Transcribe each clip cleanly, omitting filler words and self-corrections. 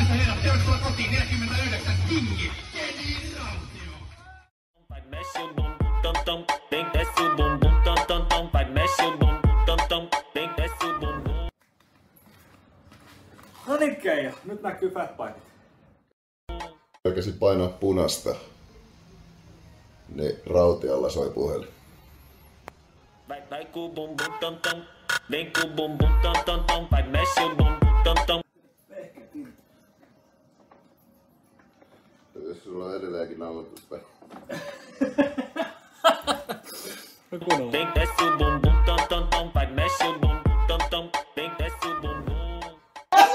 Hyvät ja herrat, tervetuloa kotiin 49. Kingi. Keni Rautio. No niin, Keijo. Nyt näkyy fatbikit. Oikeasti painaa punasta, niin Rautiolla soi puhelin. Jos sulla on edelleenkin nauhoitusta.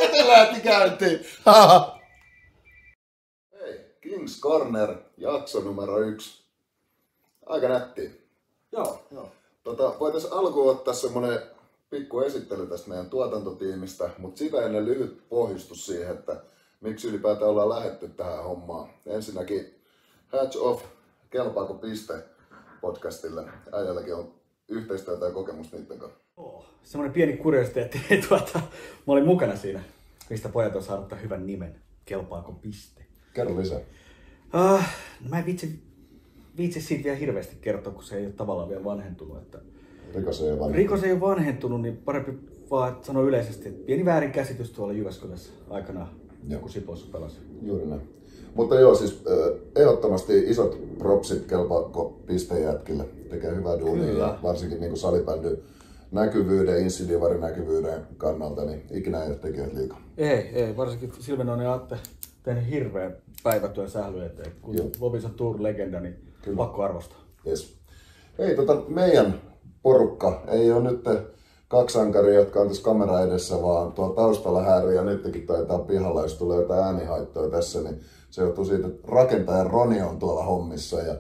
Miten lähti käyntiin? Hei, Kings Corner, jakso numero 1. Aika nätti. Joo. Voitaisiin alkuun ottaa semmonen pikku esittely tästä meidän tuotantotiimistä, mutta sitä ennen lyhyt pohjustus siihen, että miksi ylipäätään ollaan lähdetty tähän hommaan. Ensinnäkin Hatch Off, kelpaako piste podcastille. Äijälläkin on yhteistyötä ja kokemusta niiden kanssa. Semmoinen pieni kuriositeetti, mä olin mukana siinä, mistä pojat on saanut hyvän nimen. Kelpaako piste? Kerro lisää. Mä en viitsi siitä vielä hirveästi kertoa, kun se ei ole tavallaan vielä vanhentunut. Että Rikos ei ole vanhentunut, niin parempi vaan sanoa yleisesti, että pieni väärinkäsitys tuolla Jyväskylässä aikanaan, kun Sipossa pelasi. Juuri näin. Mutta joo, siis ehdottomasti isot propsit kelpaako pistejätkille. Tekee hyvää duunia, varsinkin niin kuin salibändy näkyvyyden, insidivarinäkyvyyden kannalta, niin ikinä ei ole tekijät liikaa. Ei, varsinkin Silvenoinen ja Atte tehnyt hirveän päivätyön sähly eteen. Kun Lobisa Tour-legenda, niin kyllä. Pakko arvostaa. Yes. Hei, meidän porukka ei ole nyt 2 sankaria, jotka on tässä kamera edessä, vaan tuolla taustalla häärii ja nytkin taitaa pihalla, jos tulee jotain äänihaittoja tässä, niin se johtuu siitä, että rakentaja Roni on tuolla hommissa. Ja,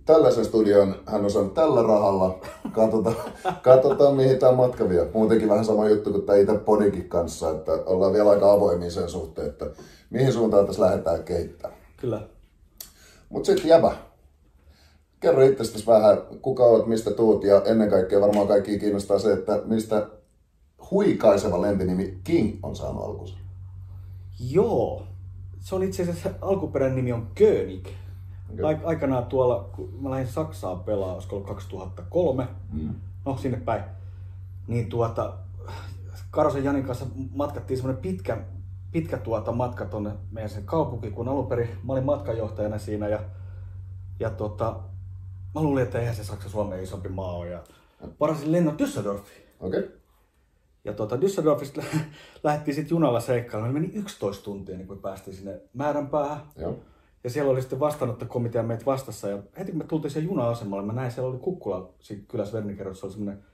tällaisen studion hän on saanut tällä rahalla. Katsotaan mihin tämä matka vie. Muutenkin vähän sama juttu kuin tämä itse podikin kanssa, että ollaan vielä aika avoimia sen suhteen, että mihin suuntaan tässä lähdetään kehittämään. Kyllä. Mut sitten Jäbä, kerro itsestäsi vähän, kuka olet, mistä tuut ja ennen kaikkea varmaan kaikki kiinnostaa se, että mistä huikaiseva lempinimi King on saanut alkunsa. Joo, se on itse asiassa alkuperäinen nimi on König. Okay. Aikanaan tuolla, kun mä lähdin Saksaan pelaa, olisiko ollut 2003, no sinne päin, niin Karosen Janin kanssa matkattiin semmoinen pitkä matka tonne meidän sen kaupunkiin, kun alun perin mä olin matkanjohtajana siinä ja mä luulin, että eihän se Saksa Suomen isompi maa ole ja varasin lennon Düsseldorfiin. Okay. Ja Düsseldorfista lähdettiin sitten junalla seikkailuun, meni 11 tuntia niin kun päästiin sinne Määränpäähän. Joo. Ja siellä oli sitten vastaanottokomitea meitä vastassa ja heti kun me tultiin sen juna-asemalle, mä näin, siellä oli Kukkula kylässä Vernikerrossa, oli semmoinen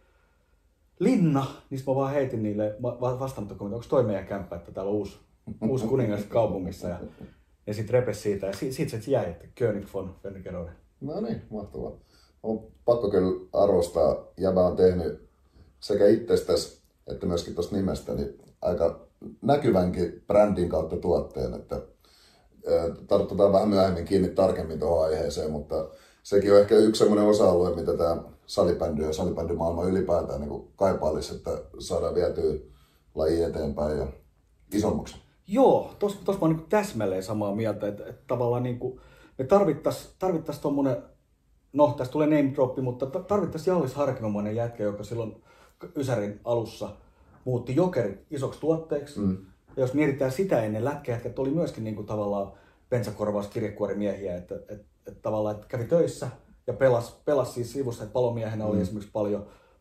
linna, niin mä vaan heitin niille vastaanottokomitea, onko toi meidän kämppä, että täällä on uusi kuningas kaupungissa ja sitten repes siitä ja siitä se jäi, että König von Vernikerroinen. No niin, mahtavaa. On pakko kyllä arvostaa, Jäbä on tehnyt sekä itsestäsi että myöskin tuosta nimestä niin aika näkyvänkin brändin kautta tuotteen, että tartutaan vähän myöhemmin kiinni tarkemmin tuohon aiheeseen, mutta sekin on ehkä yksi semmoinen osa-alue, mitä tämä salibändy ja salibändymaailma ylipäätään niin kaipailisi, että saadaan vietyä laji eteenpäin ja isommaksi. Joo, tossa mä oon niin täsmälleen samaa mieltä, että tavallaan niin kuin me tarvittais tommonen, no tästä tulee name droppi, mutta tarvittais Jallis Harkimomainen jätkä, joka silloin Ysärin alussa muutti Jokerit isoksi tuotteeksi. Ja jos mietitään sitä ennen, lätkäjätkät oli myöskin niin kuin tavallaan bensakorvauskirjekuorimiehiä, että tavallaan että kävi töissä ja pelasi siis sivussa, että palomiehenä oli esimerkiksi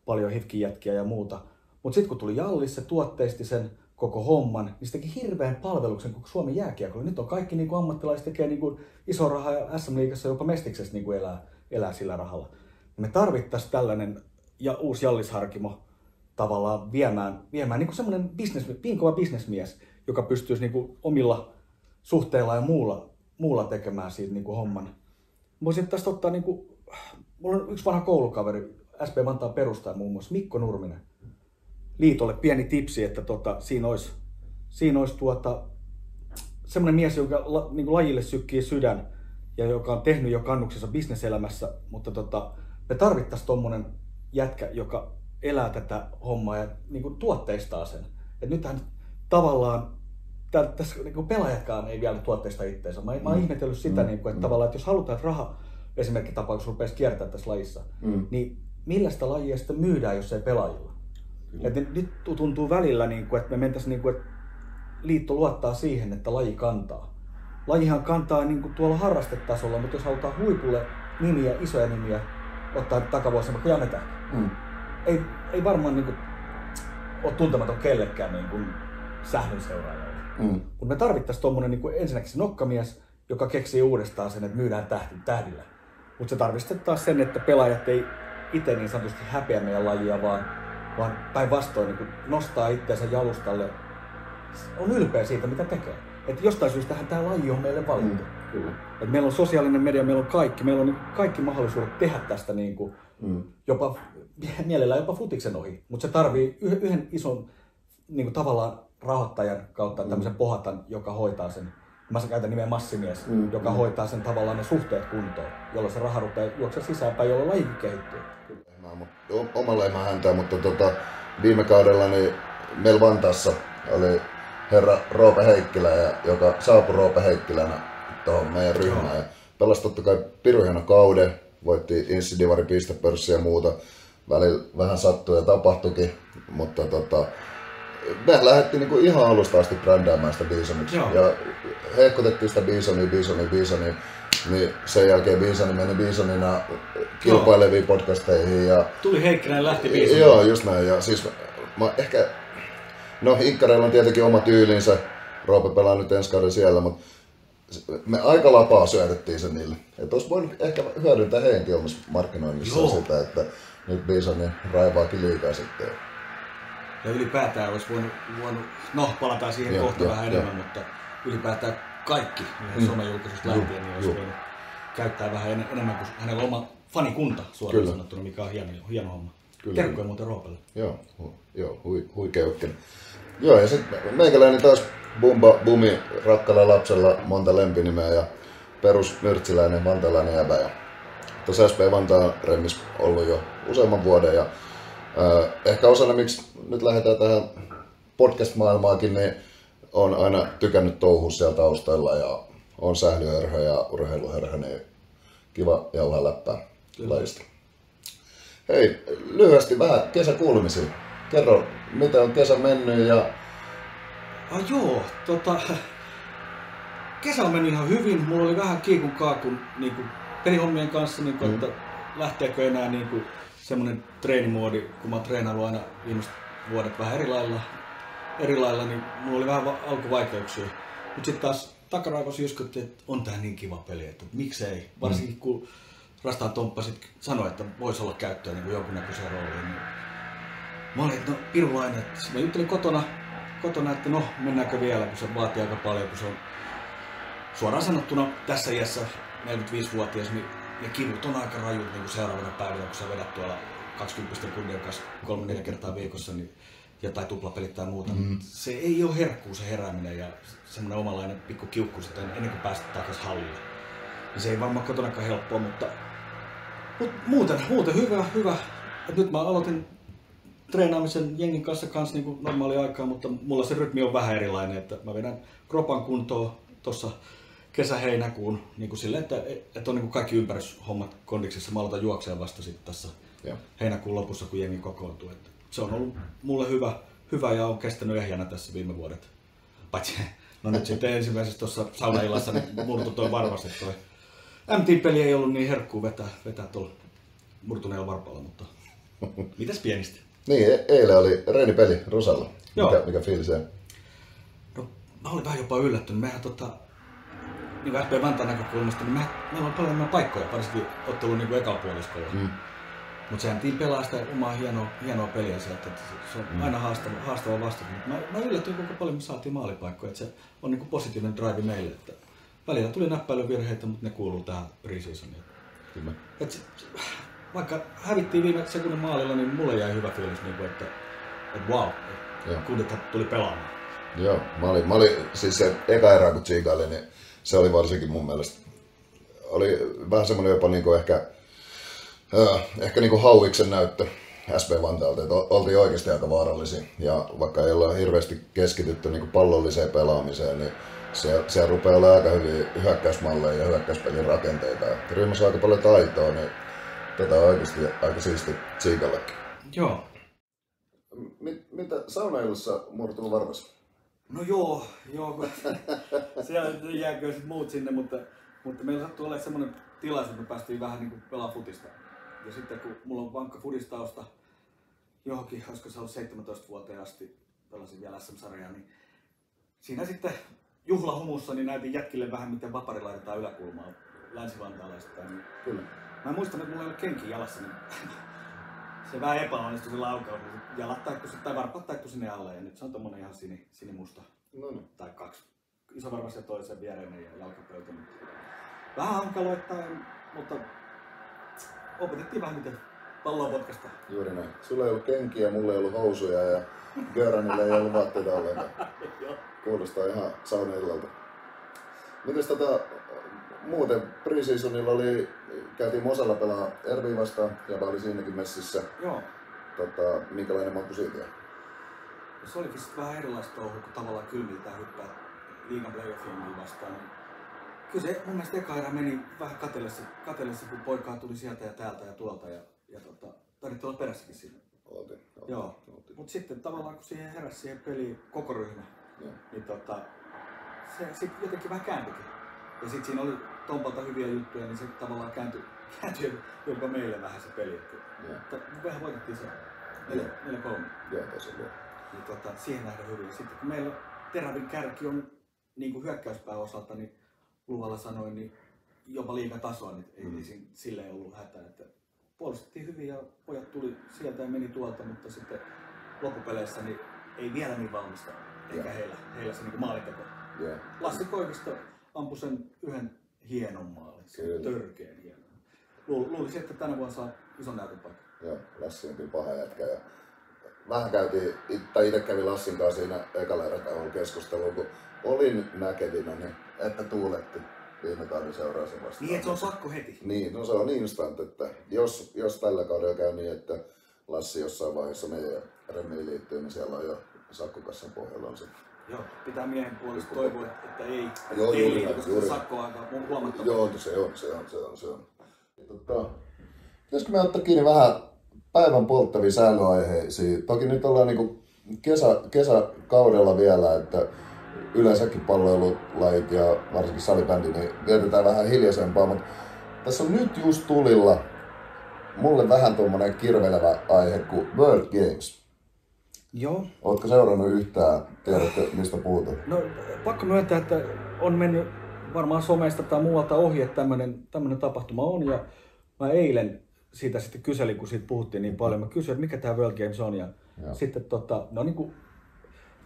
paljon hifkijätkiä ja muuta. Mutta sitten kun tuli Jallis, se tuotteisti sen koko homman, niin se teki hirveän palveluksen koko Suomen jääkiekolle. Nyt on kaikki niin kuin ammattilaiset tekee niin kuin iso rahaa ja SM-liigassa jopa Mestiksessä niin kuin elää sillä rahalla. Me tarvittaisiin tällainen ja uusi Jallis Harkimo tavallaan viemään niin kuin semmoinen pinkova bisnesmies, joka pystyisi niin kuin omilla suhteilla ja muulla tekemään siitä niin kuin homman. Voisin tästä ottaa, niin kuin, mulla on yksi vanha koulukaveri, SP Vantaan perustaja muun muassa, Mikko Nurminen. Liitolle pieni tipsi, että siinä olisi semmoinen mies, joka niin kuin lajille sykkii sydän ja joka on tehnyt jo kannuksessa bisneselämässä, mutta me tarvittaisiin tommonen jätkä, joka elää tätä hommaa ja niin kuin tuotteistaa sen. Et nythän tavallaan tässä niin pelaajatkaan ei vielä tuotteista itteensä. Mä oon ihmetellyt sitä, niin kuin, että tavallaan, että jos halutaan, että raha esimerkiksi tapauksessa rupeaisi kiertää tässä lajissa, niin millä sitä lajia sitten myydään, jos ei pelaajilla? Et nyt tuntuu välillä, niin kuin, että me mentäisiin, niin kuin, että liitto luottaa siihen, että laji kantaa. Lajihan kantaa niin kuin tuolla harrastetasolla, mutta jos halutaan huipulle nimiä, isoja nimiä, ottaa takavuosina vaikka Janne Tähkä. Ei varmaan niin kuin, ole tuntematon kellekään niin kuin Sählyn seuraajalle. Mutta me tarvittaisiin tuommoinen niin kuin ensinnäkin se nokkamies, joka keksii uudestaan sen, että myydään tähdillä. Mutta se tarvitsee taas sen, että pelaajat ei itse niin sanotusti häpeä meidän lajia, vaan päinvastoin niin nostaa itseänsä jalustalle. On ylpeä siitä, mitä tekee. Että jostain syystähän tämä laji on meille valittu. Et meillä on sosiaalinen media, meillä on niin kaikki mahdollisuudet tehdä tästä niin kuin jopa mielellään jopa futiksen ohi. Mutta se tarvii yhden ison niin kuin tavallaan rahoittajan kautta tämmöisen pohatan, joka hoitaa sen. Mä käytän nimeä massimies, joka hoitaa sen tavallaan ne suhteet kuntoon, jolloin se raha rupeaa juoksemaan sisäänpäin, jolloin laji kehittyy. Omalla ei mä häntää, mutta viime kaudella niin meillä Vantaassa oli herra Roope Heikkilä, joka saapui Roope Heikkilänä tuohon meidän ryhmään. Ja pelasi totta kai pirun hieno kauden, voitti Insidivari pistepörssiä ja muuta. Välillä vähän sattui ja tapahtuikin, mutta me lähdettiin niinku ihan alusta asti brändäämään sitä Bisoniksi. Ja hehkutettiin sitä Bisonia, niin sen jälkeen Bisoni meni Bisonina kilpaileviin podcasteihin. Ja tuli Heikkilä ja lähti Bisoniin. Joo, just näin. Ja siis Inkkareilla on tietenkin oma tyylinsä. Roope pelaa nyt ensi kauden siellä, mutta me aika lapaa syötettiin sen niille. Että olisi voinut ehkä hyödyntää heidänkin omassa markkinoinnissa sitä, että nyt Bisoni raivaakin liikaa sitten. Ja ylipäätään olisi voinut palataan siihen kohta vähän enemmän, mutta ylipäätään kaikki somejulkaisusta lähtien niin olisi voinut käyttää vähän enemmän, kuin hänellä on oma fanikunta suoraan sanottuna, mikä on hieno homma. Terkkuja muuten Roopelle. Joo, huikea ukkinen. Joo, ja sitten meikäläinen taas bumi, rakkalla lapsella monta lempinimeä ja perusmyrtsiläinen vantalainen jäbä. Ja tuossa SP Vantaan remmissä ollut jo useamman vuoden ja ehkä osana miksi nyt lähdetään tähän podcast-maailmaakin, niin on aina tykännyt touhua siellä taustalla ja on sählyhörhö ja urheiluhörhö, niin kiva jauhaa läppää lajista. Hei, lyhyesti vähän kesäkuulumisia. Kerro, miten on kesä mennyt ja... Kesä on mennyt ihan hyvin. Mulla oli vähän kiikun kaakun niin pelihommien kanssa, niin että lähteekö enää niin semmoinen treenimuodi, kun mä oon treenannut aina viimeiset vuodet vähän eri lailla, niin mulla oli vähän alkuvaikeuksia. Mutta sitten taas takaraivossa jyskytti, että on tää niin kiva peli, että miksei. Varsinkin kun Rastaan Tomppa sit sanoi, että voisi olla käyttöä niin jonkunnäköiseen rooliin. Niin mä olin, että no pirulainen, että mä juttelin kotona, että no mennäänkö vielä, kun se vaatii aika paljon, kun se on suoraan sanottuna tässä iässä 45-vuotias, niin ne kivut on aika rajut niin seuraavana päivänä, kun sä vedät tuolla 20 kundien kanssa 3-4 kertaa viikossa niin, tai tuplapelit tai muuta. Se ei ole herkkuu se herääminen ja semmoinen omanlainen pikku kiukku sitten ennen kuin pääset takaisin hallille. Niin se ei varmaan kotonakaan helppoa, mutta muuten hyvä. Et nyt mä aloitin treenaamisen jengin kanssa niin kuin normaali aikaa, mutta mulla se rytmi on vähän erilainen, että mä vedän kropan kuntoon tuossa kesä-heinäkuun niin kuin silleen, että on niin kuin kaikki ympärishommat kondiksessa. Mä aloitan juokseen vasta sitten tässä heinäkuun lopussa, kun jengi kokoontuu. Että se on ollut mulle hyvä ja on kestänyt ehjänä tässä viime vuodet. Paitsi, no nyt sitten ensimmäisessä tuossa saunaillassa niin murtui toi varmasti toi. MT-peli ei ollut niin herkkuu vetää tuolla murtuneella varpaalla, mutta mitäs pienistä? Niin, eilen oli reenipeli Rosalla. Mikä fiilis se? No, mä olin vähän jopa yllättynyt. Mehän niin kuin SP Vantaan näkökulmasta, niin meillä on paljon enemmän paikkoja, varsinkin ottelun niin ekalla puoliskolla. Mutta sehän team pelaa sitä omaa hienoa peliä sieltä, että se on aina haastava vastata. Mä yllätyin kuinka paljon me saatiin maalipaikkoja, että se on niin kuin positiivinen drive meille. Että välillä tuli näppäilyvirheitä, mutta ne kuuluu tähän pre-seasoniin. Vaikka hävittiin viime sekunnin maalilla, niin mulle jäi hyvä fiilis, että wow, kundit tuli pelaamaan. Joo, mä olin siis se eka erä kun tsiikaili, niin se oli varsinkin mun mielestä. Oli vähän semmoinen jopa niinku ehkä niinku hauiksen näyttö SP Vantaalta, että oltiin oikeasti aika vaarallisia. Ja vaikka ei olla hirveästi keskitytty niin pallolliseen pelaamiseen, niin siellä rupeaa olemaan aika hyviä hyökkäysmalleja ja hyökkäyspelin rakenteita. Ja ryhmässä on aika paljon taitoa, niin tätä on oikeasti aika siisti tsiikallekin. Joo. Mitä saunaillussa murtuu varmasti? No joo. Siellä jääkö sitten muut sinne, mutta meillä sattuu olemaan semmoinen tilaisuus, että me päästiin vähän niin kuin pelaa futista. Ja sitten kun mulla on vankka futistausta, johonkin, olisiko se ollut 17-vuoteen asti, pelasin vielä SM-sarjaa, niin siinä sitten juhlahumussa niin näytin jätkille vähän miten vapari laitetaan yläkulmaa Länsi-Vantaalaisesta. Niin Kyllä. mä muistan, että mulla ei ole kenkiä jalassa, niin se vähän epäonnistui se laukaus, niin jalat taittu, tai varpaat taittu sinne alle ja nyt se on tommonen ihan sinimusta. No niin. Tai kaksi isovarvaisia toisen viereinen ja jalkapöytä. Vähän hankaloittain, mutta opetettiin vähän miten palloa potkasta. Juuri näin. Sulla ei ollut kenkiä, mulla ei ollut housuja ja Göranilla ei ollut vaatteita ollenkaan. Kuulostaa ihan saunaillalta. Mites muuten pre-seasonilla käytiin Mosalla pelaa Erviin vastaan ja oli siinäkin messissä. Joo. Minkälainen maku siitä? Se olikin sitten vähän erilaista touhua, kun tavallaan kylmiltään hyppää liigan playoff-jengiä vastaan. Kyllä se mun mielestä eka erä meni vähän katellessa, kun poikaa tuli sieltä ja täältä ja tuolta ja tarvittiin olla perässäkin siinä. Oltiin. Joo. Mut sitten tavallaan kun siihen heräsi siihen peliin koko ryhmä, niin se sitten jotenkin vähän kääntyikin. Ja sitten siinä oli Tompalta hyviä juttuja, niin se tavallaan kääntyi jopa meille vähän se peli. Mehän voitettiin se 4-3. Joo, tosi hyvä. Niin siihen nähdään hyvin. Sitten kun meillä terävin kärki on niin kuin hyökkäyspään osalta, niin luvalla sanoin, niin jopa liigan tasoa, niin ei silleen ollut hätää. Että puolustettiin hyvin ja pojat tuli sieltä ja meni tuolta, mutta sitten loppupeleissä niin ei vielä niin valmista, eikä heillä se niin maalinteko. Lassi Koivisto ampui sen yhden hienon maalin, törkeen hienon. Luulisin, että tänä vuonna saa ison näytön paikka. Joo, Lassi on kyllä paha jätkä. Ja vähän käytiin, tai itse kävin Lassin kanssa siinä ekalla erätauolla keskustelua, kun olin näkevinä, niin että tuuletti viime kauden seuraavassa vastaan. Niin, että se on sakko heti. Niin, no se on instant, että jos tällä kaudella käy niin, että Lassi jossain vaiheessa meidän remmiin liittyy, niin siellä on jo sakkokassan pohjalla on se. Joo, pitää miehen puolesta toivoa, että ei liity, koska se sakko on aika huomattava. Joo, se on. Pitäisikö me ottaa kiinni vähän päivän polttavia säännöaiheisiin? Toki nyt ollaan niinku kesäkaudella vielä, että yleensäkin palloilulajit ja varsinkin salibändi, niin vietetään vähän hiljaisempaa, mutta tässä on nyt just tulilla mulle vähän tuommoinen kirvelevä aihe kuin World Games. Joo. Ootko seurannut yhtään? Tiedätkö, mistä puhutaan? No, pakko myöntää, että on mennyt varmaan somesta tai muualta ohi, että tämmönen tapahtuma on. Ja mä eilen siitä sitten kyselin, kun siitä puhuttiin niin paljon. Mä kysyin, että mikä tää World Games on. Ja sitten no niin kuin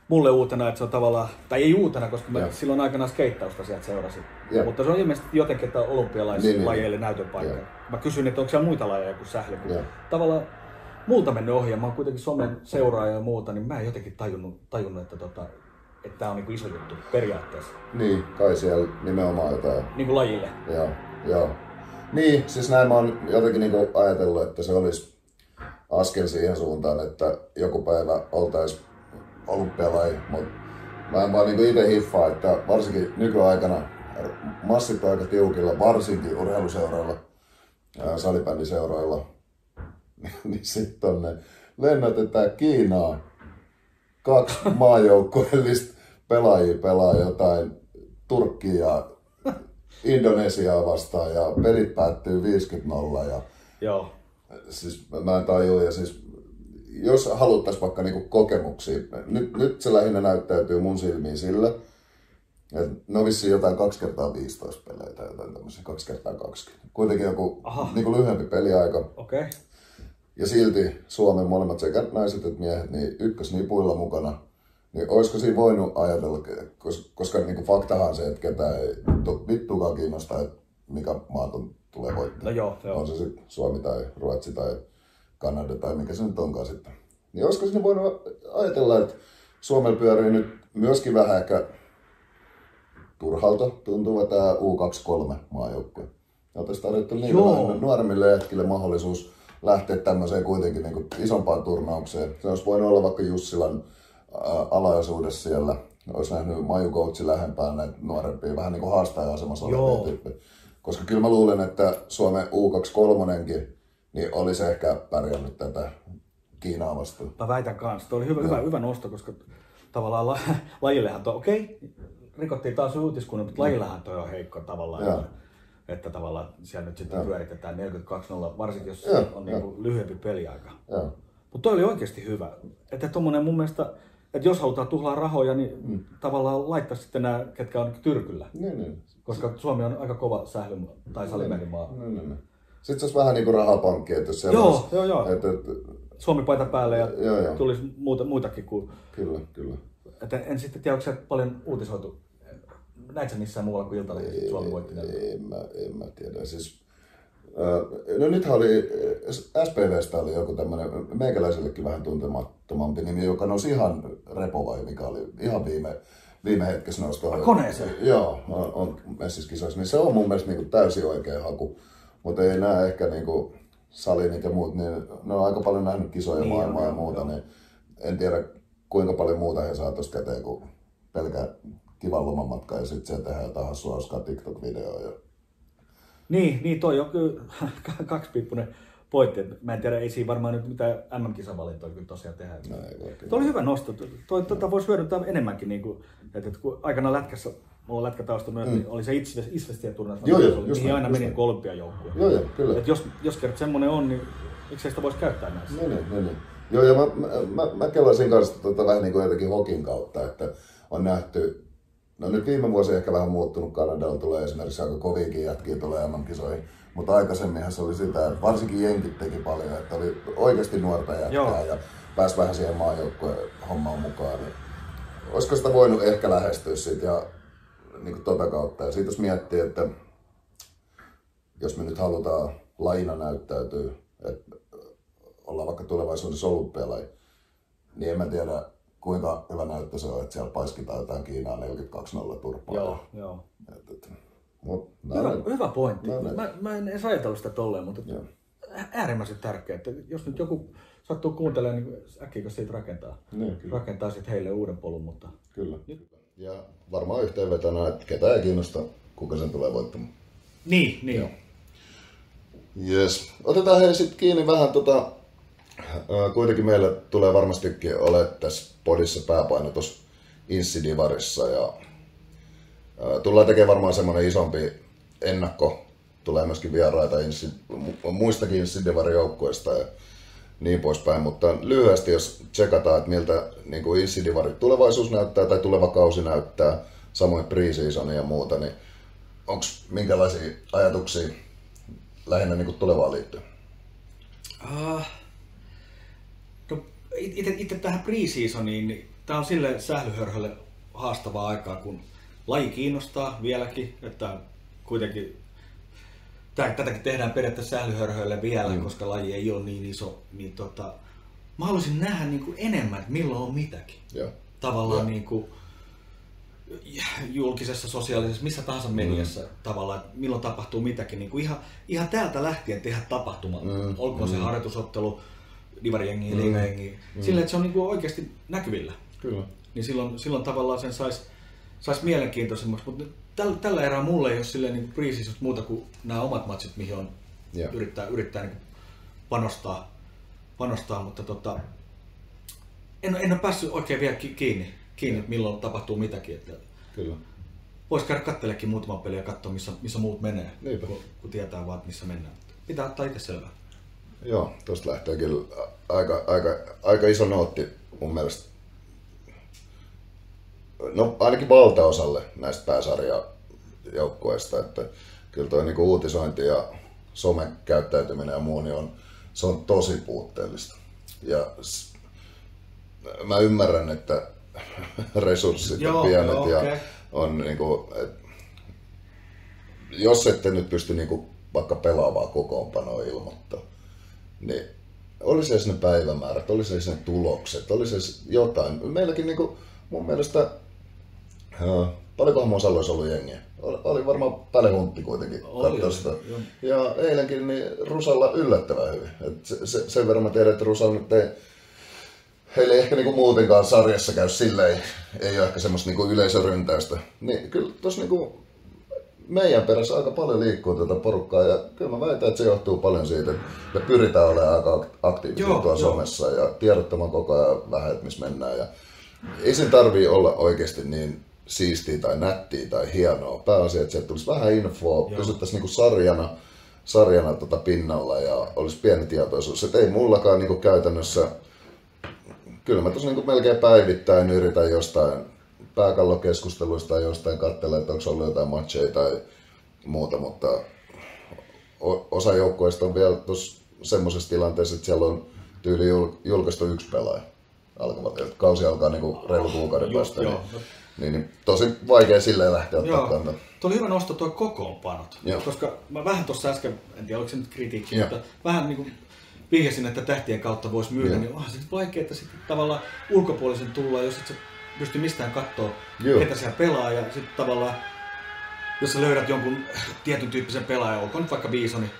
mulle uutena, että se on tavallaan, tai ei uutena, koska mä silloin aikanaan skeittausta sieltä seurasin. Mutta se on ilmeisesti jotenkin, että olympialaisille näytön paikka. Mä kysyin, että onko siellä muita lajeja kuin sähly. Tavallaan multa mennyt ohi ja mä oon kuitenkin somen seuraaja ja muuta, niin mä en jotenkin tajunnut että tää on niinku iso juttu periaatteessa. Niin, kai siellä nimenomaan jotain. Niinku lajille. Joo. Niin, siis näin mä oon jotenkin niinku ajatellut, että se olisi askel siihen suuntaan, että joku päivä oltais olympialaji, mutta mä en vaan niinku ite hiffaa, että varsinkin nykyaikana massit on aika tiukilla, varsinkin urheiluseuroilla ja salibändiseuroilla. Niin sit tonne lennätetään Kiinaan 2 maajoukkueellista pelaajia pelaa jotain Turkkia ja Indonesiaa vastaan ja pelit päättyy 50-0 ja joo. Siis mä en tajua ja siis jos haluttais vaikka niinku kokemuksia, nyt se lähinnä näyttäytyy mun silmiin sillä, että ne on vissiin jotain 2x15 pelejä tai jotain tämmöisiä 2x20. Kuitenkin joku niinku lyhyempi peliaika. Okay. Ja silti Suomen molemmat sekä naiset että miehet niin ykkösnipuilla mukana. Niin olisiko siinä voinut ajatella, koska niinku faktahan on se, että ketään ei vittuakaan kiinnostaa, että mikä maat tulee voittaa. No joo. On se sitten Suomi tai Ruotsi tai Kanada tai mikä se nyt onkaan sitten. Niin olisiko siinä voinut ajatella, että Suomella pyörii nyt myöskin vähän ehkä turhalta tuntuva tämä U23 maajoukkue. Oltaisiin tarjottu niille nuoremmille jätkille mahdollisuus lähteä tämmöiseen kuitenkin niin kuin isompaan turnaukseen. Se olisi voinut olla vaikka Jussilan alaisuudessa siellä. Olisi nähnyt Maju Coachi lähempään näitä nuorempia, vähän niin kuin haastaja-asemassa olevia tyyppejä. Koska kyllä mä luulen, että Suomen U23 niin olisi ehkä pärjännyt tätä Kiinaa vastaan. Mä väitän kanssa. Tuo oli hyvä nosto, koska tavallaan lajillehan rikottiin taas uutiskunnan, mutta lajillehan toi on heikko tavallaan. Että tavallaan siellä nyt sitten pyöritetään 42-0, varsinkin jos on niin lyhyempi peliaika. Mutta toi oli oikeasti hyvä. Että tommonen mun mielestä, että jos halutaan tuhlaa rahoja, niin tavallaan laittaa sitten nämä, ketkä on tyrkyllä. Niin. Koska Suomi on aika kova sähly- tai salimerimaa. Sitten se olisi vähän niin kuin rahapankki, että jos siellä Joo. Suomi-paita päälle ja tulisi muutakin kuin... Kyllä. Että en sitten tiedä, onko se paljon uutisoitu. Näit sä missään muualla kuin Iltalehti Suomi voitti? En mä tiedä. Siis, no nythän oli, SPVstä oli joku tämmönen meikäläisellekin vähän tuntemattomampi nimi, joka nousi ihan Repovai, mikä oli ihan viime hetkessä nousi tuohon. Koneeseen? Joo, on messiskisoissa. Niin se on mun mielestä niinku täysin oikea haku. Mutta ei nää ehkä niinku Salinit ja muut, niin ne on aika paljon nähnyt kisoja maailmaa ja muuta. Niin en tiedä kuinka paljon muuta he saa tuosta käteen kuin pelkää kivan lomamatkaa ja sitten siellä tehdään jotain hassua hauskaa TikTok-videoa. Niin, toi on kyllä kaksipiippunen pointti. Mä en tiedä, ei siinä varmaan nyt mitään MM-kisavalintoja kyllä tosiaan tehdä. Tuo oli hyvä nosto. Tota voisi hyödyntää enemmänkin, niin kuin, että kun aikana lätkässä, mulla on lätkätausta myös, niin oli se Isvestien turnaus, mihin aina meni olympiajoukkue. Joo, kyllä. Et jos kerran semmoinen on, niin miksei sitä voisi käyttää näissä? Niin. Joo, ja mä kelasin kanssa vähän niin kuin jotenkin hokin kautta, että on nähty. No nyt viime vuosi ehkä vähän muuttunut. Kanadalla tulee esimerkiksi aika koviakin jätkiä tulee MM-kisoihin. Mutta aikaisemminhan se oli sitä, että varsinkin jenkit teki paljon, että oli oikeasti nuorta jätkää ja pääsi vähän siihen maajoukkueen hommaan mukaan. Niin olisiko sitä voinut ehkä lähestyä siitä ja niin tota kautta. Ja siitä jos miettii, että jos me nyt halutaan lajina näyttäytyä, että ollaan vaikka tulevaisuudessa olympialaji, niin en mä tiedä, kuinka hyvä näyttö se on, että siellä paiskitaan jotain Kiinaa 42-0 turpaa. Joo. Hyvä pointti. Mä en edes ajatellut sitä tolleen, mutta äärimmäisen tärkeää, että jos nyt joku sattuu kuuntelemaan, niin äkkiä siitä rakentaa sitten heille uuden polun. Mutta... Kyllä. Ja varmaan yhteenvetona, että ketään ei kiinnosta, kuka sen tulee voittamaan. Niin. Yes. Otetaan hei sitten kiinni vähän kuitenkin meillä tulee varmastikin ole tässä podissa pääpaino tuossa Insidivarissa ja tullaan tekemään varmaan semmoinen isompi ennakko. Tulee myöskin vieraita muistakin Insidivarin joukkueista ja niin poispäin, mutta lyhyesti jos tsekataan, että miltä niin Insidivarin tulevaisuus näyttää tai tuleva kausi näyttää, samoin pre-season ja muuta, niin onko minkälaisia ajatuksia lähinnä niin tulevaan liittyen? No, itse tähän pre-seasoniin, niin tämä on sille sählyhörhölle haastavaa aikaa, kun laji kiinnostaa vieläkin, että kuitenkin tätäkin tehdään periaatteessa sählyhörhöille vielä, koska laji ei ole niin iso, niin mä haluaisin nähdä niin kuin enemmän, että milloin on mitäkin. Tavallaan niin kuin julkisessa, sosiaalisessa, missä tahansa mediassa tavallaan, että milloin tapahtuu mitäkin. Niin kuin ihan täältä lähtien tehdä tapahtuma. Olkoon se harjoitusottelu, divarijengiä, liigajengiä. Silleen, että se on niin kuin oikeasti näkyvillä. Kyllä. Niin silloin tavallaan sen sais mielenkiintoisemmaksi. Mutta tällä erää mulle ei ole silleen niin pre-season muuta kuin nämä omat matsit, mihin on yrittää niin panostaa, mutta en ole päässyt oikein vielä kiinni, että milloin tapahtuu mitäkin. Että Kyllä. Voisi käydä katselemaan muutaman peliä ja katsoa, missä muut menee, kun tietää vaan, missä mennään. Pitää ottaa itse selvää. Joo, tuosta lähtee kyllä aika iso nootti mun mielestä. No ainakin valtaosalle näistä pääsarjajoukkueista, että kyllä toi niinku uutisointi ja somekäyttäytyminen ja muu, niin se on tosi puutteellista. Ja mä ymmärrän, että resurssit on pienet ja on niinku, jos ette nyt pysty niinku vaikka pelaavaa kokoonpanoa ilmoittaa, niin olisi edes ne päivämäärät, olisi edes ne tulokset, olisi edes jotain. Meilläkin niinku mun mielestä paljonkohan Mosalla olisi ollut jengiä? Oli varmaan Pälehuntti kuitenkin katsoa sitä. Ja eilenkin niin Rusalla yllättävän hyvin. Sen verran mä tiedän, että Rusalla nyt heillä ei ehkä niinku muutenkaan sarjassa käy silleen, ei ole ehkä semmoista niinku yleisöryntäystä. Niin kyllä tossa niinku meidän perässä aika paljon liikkuu tätä porukkaa ja kyllä mä väitän, että se johtuu paljon siitä, että me pyritään olemaan aika aktiivisia tuolla somessa ja tiedottamaan koko ajan vähän, että missä mennään. Ja ei sen tarvii olla oikeasti niin siistiä tai nättiä tai hienoa. Pääasia, että sieltä tulisi vähän infoa, pysyttäisiin niinku sarjana pinnalla ja olisi pieni tietoisuus. Et ei mullakaan niinku käytännössä, kyllä mä tuossa niinku melkein päivittäin yritän jostain pääkallokeskusteluista tai jostain katsella, että onko ollut jotain matcheja tai muuta, mutta osa joukkueista on vielä tuossa semmoisessa tilanteessa, että siellä on tyyli julkaistu 1 pelaaja. Kausi alkaa niinku reilu kuukauden päästä. Niin tosi vaikea silleen lähteä ottaa kantaa. Tuo oli hyvä nosto tuo kokoonpanot, koska mä vähän tuossa äsken, en tiedä oliko se nyt kritiikki, mutta vähän niin kuin vihjasin, että tähtien kautta voisi myydä, niin onhan se vaikeaa, että sitten tavallaan ulkopuolisen tulla, jos et sä pysty mistään katsoa, ketä siellä pelaa ja sitten tavallaan, jos sä löydät jonkun tietyn tyyppisen pelaajan, olkoon nyt vaikka Bisoni,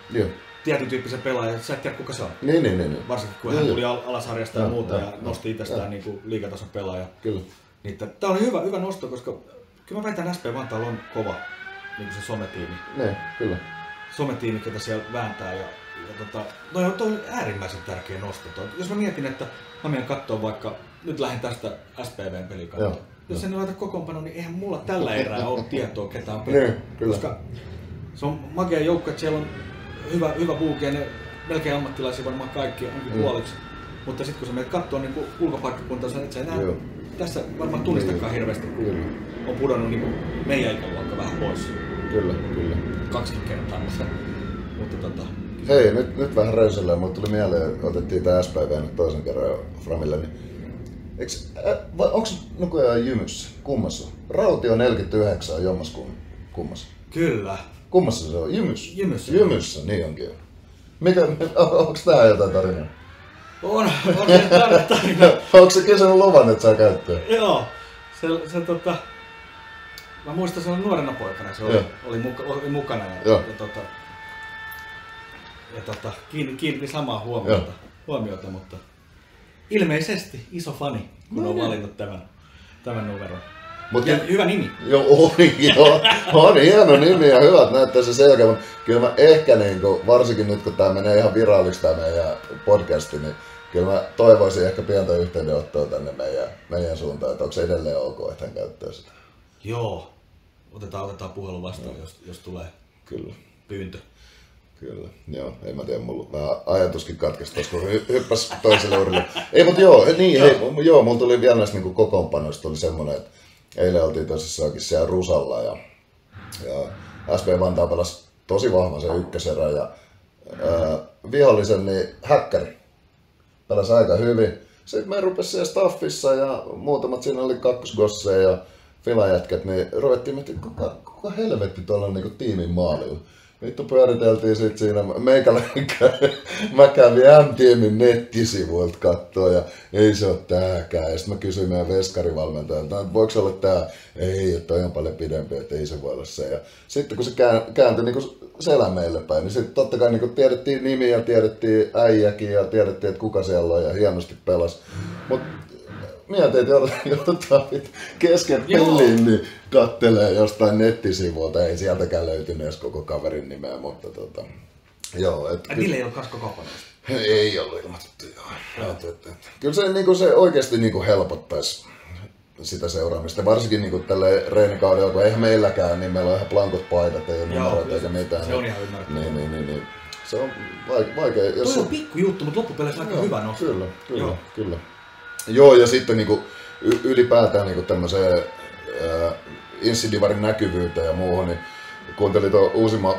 tietyn tyyppisen pelaajan, sä et tiedä kuka se on. Niin. Varsinkin kun hän tuli alasarjasta ja muuta ja nosti itsestään niin kuin liigatason pelaaja. Kyllä. Niin, tämä oli hyvä nosto, koska kyllä mä väitän, SP Vantaalla on kova niin se sometiimi. Ne, kyllä. Sometiimi, ketä siellä vääntää. Toi on äärimmäisen tärkeä nosto. Jos mä mietin, että mä menen katsoa vaikka, nyt lähden tästä SPVn peliä katsoa. Jos en laita kokoonpanoa, niin eihän mulla tällä erää ole tietoa, ketä on pelaa. Koska se on makea joukko, että siellä on hyvä buuki ja ne melkein ammattilaisia varmaan kaikki, ainakin puoliksi. Mutta sitten kun sä menet katsoa niin ulkopaikkakuntaa, että sä enää tässä varmaan tunnistakaan hirveästi, kun on pudonnut niin meidän ikäluokka vähän pois. Kyllä. 2 kertaa. Mutta hei, nyt vähän röysellään. Mulle tuli mieleen, otettiin tää SPV nyt toisen kerran Framille. Niin onko nykyään Jymyssä? Kummassa? Rautio 49 on jommas kummassa. Kyllä. Kummassa se on? Jymyssä. Jymyssä, niin onkin. Onko tää jotain tarinaa? On tarina. Onko se kesällä luvan, että saa käyttöön? Joo. Mä muistan silloin nuorena poikana, se oli mukana ja kiinnitti samaa huomiota, mutta ilmeisesti iso fani, kun on valinnut tämän numeron. Ja hyvä nimi. On hieno nimi ja hyvät näyttää se selkeä, mutta kyllä mä ehkä varsinkin nyt kun tää menee ihan viralliksi tää meidän podcasti, niin kyllä mä toivoisin ehkä pientä yhteydenottoa tänne meidän suuntaan, että onko se edelleen ok, että hän käyttää sitä. Joo, otetaan puhelu vastaan, jos tulee pyyntö. Kyllä, joo, ei mä tiedä, mulla vähän ajatuskin katkesi tuossa, kun hyppäs toiselle urille. Ei, mutta joo, mulla tuli vielä näistä kokoonpanoista tuli semmonen, että eilen oltiin tosissaankin siellä Rusalla ja SP Vantaa pelasi tosi vahvan sen ykköserän ja vihollisen niin häkkäri pelasi aika hyvin. Sitten me rupesi siellä staffissa ja muutamat siinä oli kakkosgosseja ja filajätkät, niin ruvettiin miettimään, kuka helvetti tuolla on niinku tiimin maalilla. Vittu pyöriteltiin sit siinä, mä kävin M-tiimin nettisivuilta kattoo ja ei se oo tääkään. Ja sit mä kysyin meidän veskarivalmentajalta, että voiko se olla tää? Ei, että toi on paljon pidempi, että ei se voi olla se. Ja sitten kun se kääntyi niinku selän meille päin, niin sitten totta kai niinku tiedettiin nimi ja tiedettiin äijäkin ja tiedettiin, että kuka siellä on ja hienosti pelasi. Mut mietin, että joudutaan kesken peliin niin kattelee jostain nettisivuilta. Ei sieltäkään löytynyt edes koko kaverin nimeä, mutta joo. Niillä ei ole kas koko panoista? Ei ollut ilmoitettu, joo. Kyllä se, niin se oikeasti niin helpottaisi sitä seuraamista. Varsinkin niin tälle reenikaudella, kun eihän meilläkään, niin meillä on ihan blankot paidat, ei ole numeroita eikä mitään. Se on ihan ymmärrettävää. Niin. Se on vaikea. Toi on pikku juttu, mutta loppupeleissä aika hyvä nosto. Kyllä. Joo, ja sitten niinku ylipäätään niinku tämmöiseen Insidivarin näkyvyyteen ja muuhun, niin kuuntelin tuon uusimman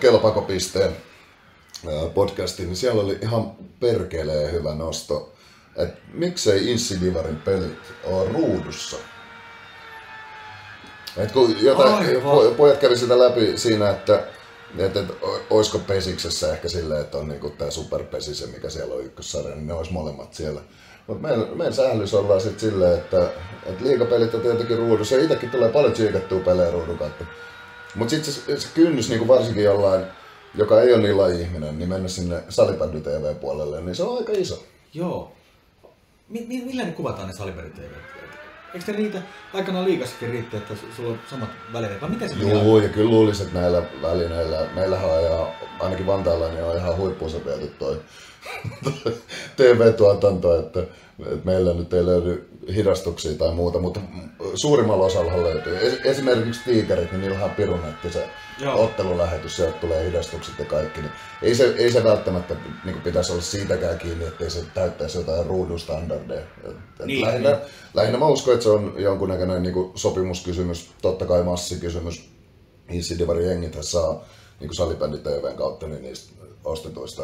Kelpakopisteen podcastin, niin siellä oli ihan perkeleen hyvä nosto, että miksei Insidivarin pelit ole ruudussa. Et kun pojat kävi sitä läpi siinä, että olisiko Pesiksessä ehkä silleen, että on niinku tää superpesise, mikä siellä on ykkössarja, niin ne olisi molemmat siellä. Mutta meidän sählys ollaan sitten silleen, että Et liigapelit on tietenkin ruudussa. Itsekin tulee paljon tsiikattua pelejä ruudun kautta. Mut sit se kynnys niinku varsinkin jollain, joka ei ole niin laji-ihminen, niin mennä sinne salibändy-TV-puolelle, niin se on aika iso. Joo. Millä ne kuvataan ne salibändy-TV? Eikö ne niitä aikanaan liigassakin riitti, että sulla on samat välineet, vai miten se Joo, ja kyllä luulisin, että näillä välineillä, meillähän on ihan, ainakin Vantaalla, niin on ihan huippuunsa viety toi TV-tuotanto, että meillä nyt ei löydy hidastuksia tai muuta, mutta suurimmalla osalla löytyy. Esimerkiksi Tiikerit, niin niillä on ihan pirunetti se ottelulähetys, sieltä tulee hidastukset ja kaikki. Niin ei se välttämättä niin pitäisi olla siitäkään kiinni, ettei se täyttäisi jotain ruudun standardeja. Niin, lähinnä mä uskon, että se on jonkunnäköinen niin sopimuskysymys, totta kai massikysymys. Hissidivari jengithän saa niin salibändi TVn kautta niin niistä ostetuista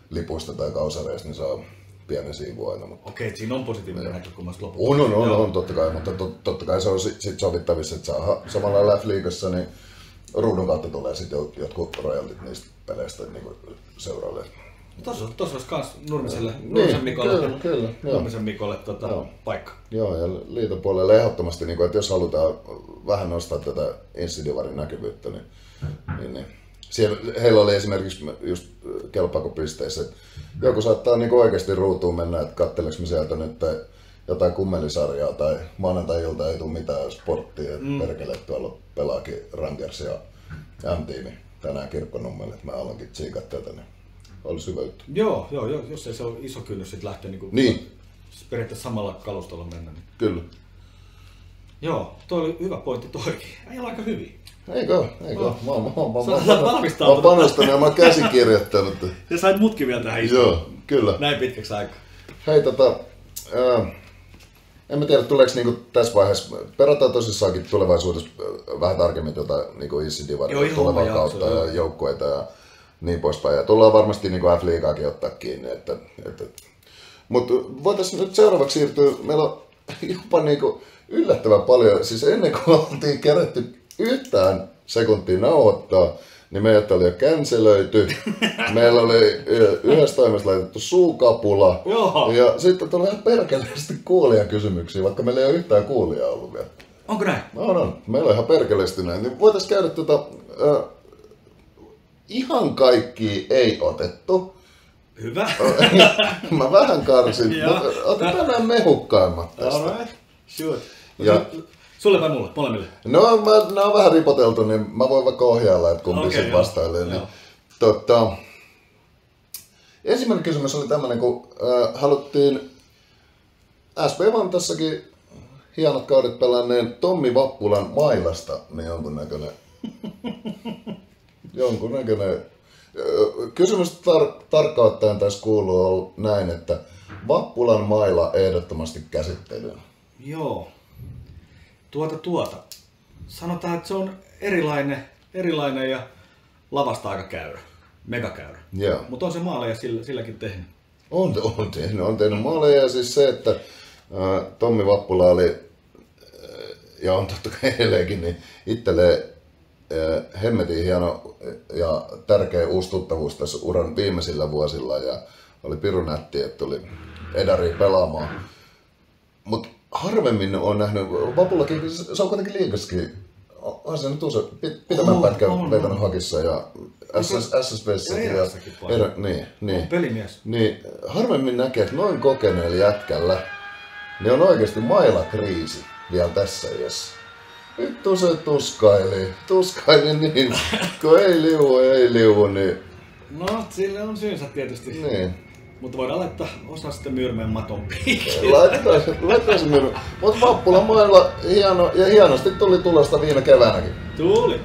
lipuista tai kausareista, niin saa pienen siivun aina. Mutta... Okei, siinä on positiivinen näkökulmasta lopulta. On totta kai, mutta totta kai se on sit sovittavissa, että saa samalla F-liigassa, niin ruudun kautta tulee sitten jotkut royaltit niistä peleistä niin seuraille. Tuossa olisi kans Nurmisen Mikolle, kyllä, Nurmisen Mikolle paikka. Joo, ja liiton puolelle ehdottomasti, niin että jos halutaan vähän nostaa tätä Insidivarin näkyvyyttä, niin siellä, heillä oli esimerkiksi just kelpakopisteissä, että joku saattaa niin oikeasti ruutuun mennä, että katseleks me sieltä nyt jotain kummelisarjaa tai maanantai-ilta ei tule mitään sporttia, että perkele tuolla pelaakin Rangers ja M-tiimi tänään Kirkkonummelle, että mä alankin tsiikaa tätä, niin olisi hyvä juttu. Joo, jos ei se ole iso kynnys sit lähteä periaatteessa samalla kalustolla mennä. Niin. Kyllä. Joo, toi oli hyvä pointti toikin. Ei ole aika hyvin. Eikö? Mä oon panostanut ja mä oon käsikirjoittanut. Ja sait mutkin vielä tähän istumaan. Joo, kyllä. Näin pitkäksi aikaa. Hei en mä tiedä tuleeko niinku tässä vaiheessa, perataan tosissaankin tulevaisuudessa vähän tarkemmin niinku Hissidivaria tulevan kautta ja joukkueita ja niin poispäin. Ja tullaan varmasti niinku F-liigaakin ottaa kiinni. Mutta voitaisiin nyt seuraavaksi siirtyä, meillä on jopa niinku yllättävän paljon, siis ennen kuin oltiin kerätty yhtään sekuntia nauhoittaa, niin meidät oli jo cancelöity. Meillä oli yhdessä toimessa laitettu suukapula. Joo. Ja sitten tuli ihan perkeleesti kuulijakysymyksiä, vaikka meillä ei ole yhtään kuulijaa ollut vielä. Onko näin? On. Meillä on ihan perkeleesti näin. Niin voitaisiin käydä ihan kaikki ei otettu. Hyvä. Mä vähän karsin, mutta otetaan nämä mehukkaimmat tästä. Alright. Sure. Ja sulle vai mulle? Molemmille? No, nämä on vähän ripoteltu, niin mä voin vaikka ohjailla, että kumpi sen vastailee. Niin, ensimmäinen kysymys oli tämmöinen, kun haluttiin SP Vantassakin hienot kaudet pelanneen Tommi Vappulan mailasta, niin jonkunnäköinen kysymys tarkkaan ottaen tässä kuuluu näin, että Vappulan maila ehdottomasti käsittelyyn. Joo. Sanotaan, että se on erilainen ja lavasta aika käyrä. Megakäyrä. Yeah. Mutta on se maaleja silläkin tehnyt. On tehnyt maaleja ja siis se, että Tommi Vappula oli, ja on totta kai edelleenkin, niin itselleen hemmetin hieno ja tärkeä uusi tuttavuus tässä uran viimeisillä vuosilla ja oli pirun nätti, että tuli edariin pelaamaan. Mutta harvemmin on nähnyt, Vapullakin, se on kuitenkin liigassakin, on se nyt usein pitemmän pätkän vetänyt hakissa ja SSV:ssä. Niin. Pelimies. Niin, harvemmin näkee, että noin kokeneella jätkällä niin on oikeasti mailakriisi vielä tässä iässä. Vittu se tuskaili niin, kun ei liu, niin... No, sille on syynsä tietysti. Niin. Mutta voidaan laittaa osa sitten Myyrmeen maton piikkiin. Laitetaan se Myyrmeen. Mutta Vappulan mailla hienosti tuli tulosta viime keväänäkin. Tuli.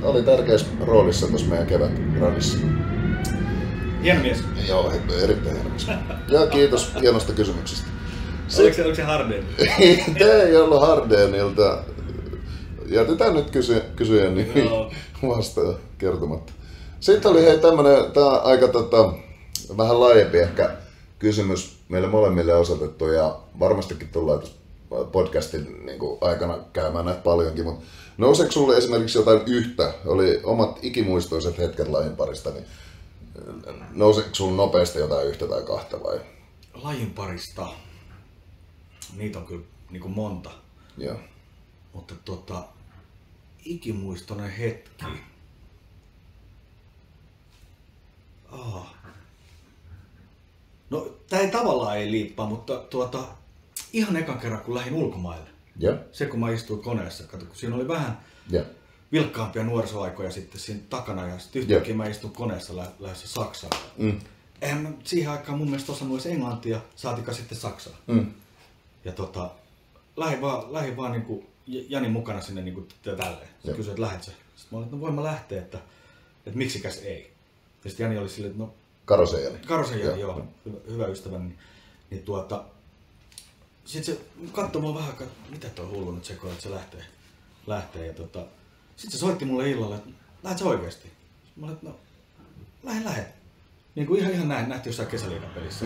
Oli tärkeässä roolissa tuossa meidän kevätradissa. Hieno mies. Joo, erittäin hieno mies. Ja kiitos hienosta kysymyksestä. Oliko se Hardeen? Ei ollut Hardeenilta. Jätetään nyt kysyjän niin vastaan kertomatta. Sitten oli tämmönen, tää on aika vähän laajempi ehkä kysymys meille molemmille osoitettu ja varmastikin tullaan podcastin niin kuin aikana käymään näitä paljonkin, mutta nouseeko sulle esimerkiksi jotain yhtä, oli omat ikimuistoiset hetket lajin parista, niin nouseeko sulle nopeasti jotain yhtä tai kahta vai? Lajin parista? Niitä on kyllä niinku monta. Joo. Mutta ikimuistoinen hetki. No, tää ei tavallaan ei liippaa, mutta ihan ekan kerran kun lähdin ulkomaille. Joo. Se kun mä istuin koneessa, kato, kun siinä oli vähän Joo. vilkkaampia nuorisoaikoja sitten siinä takana ja sitten yhtäkkiä mä istun koneessa lähdössä Saksaan. Eihän mä siihen aikaan mun mielestä osannut edes englantia, saatika sitten Saksaa. Ja lähdin vaan niinku Janin mukana sinne niinku tälleen. Se kysyi, että lähdet sä? Sitten mä olin, että no voin mä lähteä, että miksikäs ei. Ja sitten Jani oli silleen, että no... Karosen Jani, joo, hyvä ystäväni. Niin sitten se katsoi mua vähän, että mitä toi hullu nyt sekoo, että se lähtee. Ja sitten se soitti mulle illalla, että lähdet sä oikeesti? Mä olin, että no lähden. Niin kuin ihan nähtiin jossain kesäliigapelissä.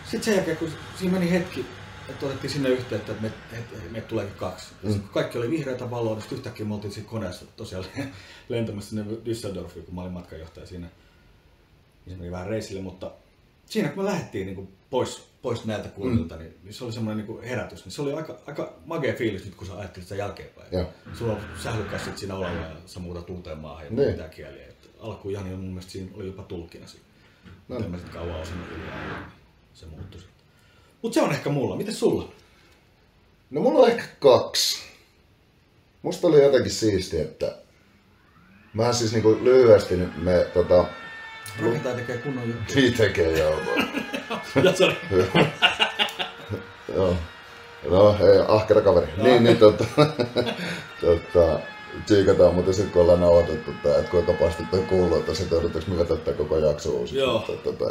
Sitten sen jälkeen, kun siinä meni hetki, että otettiin sinne yhteyttä, että me tuleekin 2. Ja kun kaikki oli vihreätä valoa, niin yhtäkkiä me oltiin siinä koneessa tosiaan lentämässä sinne Düsseldorfiin, kun mä olin matkanjohtaja siinä. Niin se meni vähän reisille, mutta siinä kun me lähdettiin niin kuin pois näiltä kulmilta, niin se oli semmoinen niin herätys. Niin se oli aika magea fiilis nyt, kun sä ajattelit sitä jälkeenpäin. Sulla on sählykäs siinä olalla ja sä muutat uuteen maahan ja mitä kieliä. Alkuun Jani on mun mielestä siinä oli jopa tulkkina siinä. Mitä mä sitten kauan osannut hiljaa. Se muuttui sitten. Mut se on ehkä mulla. Mites sulla? No mulla on ehkä 2. Musta oli jotenkin siistiä, että mä siis niinku lyhyesti me Rakentaja tekee kunnon juttu. Niin tekee, joo. Joo. No, ei, ahkera kaveri. Niin, tsiikataan, mutta sitten kun ollaan nauhoitettu tää, että kuinka pahasti toi kuuluu, että se toivottavasti me vetättää koko jakso uusi.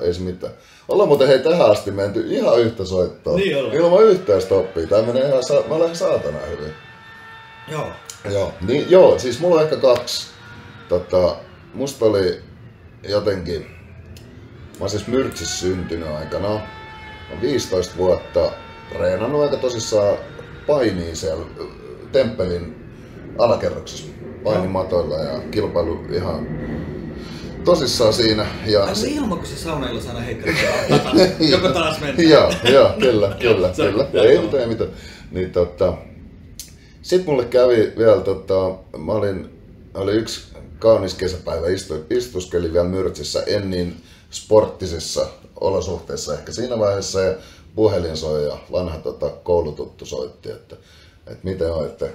Ei se mitään. Ollaan muuten hei tähän asti menty ihan yhtä soittoa. Niin ollaan. Ilman yhtään stoppia. Tää menee ihan, mä olen saatana hyvin. Joo, siis mulla on ehkä 2. Musta oli jotenkin, mä oon siis Myrtsissä syntynyt aikana. Mä oon 15 vuotta treenannut aika tosissaan painia siellä Temppelin alakerroksessa painimatoilla ja kilpailu ihan tosissaan siinä. Ja se ilman, kun se saunailla saada heittää joko taas mennä. Joo, kyllä. Ei mitään. Niin, sit mulle kävi vielä, oli yksi kaunis kesäpäivä, istuskelin vielä Myrtsissä, en niin sporttisissa olosuhteissa ehkä siinä vaiheessa, ja puhelin soi ja vanha koulututtu soitti, että miten on, että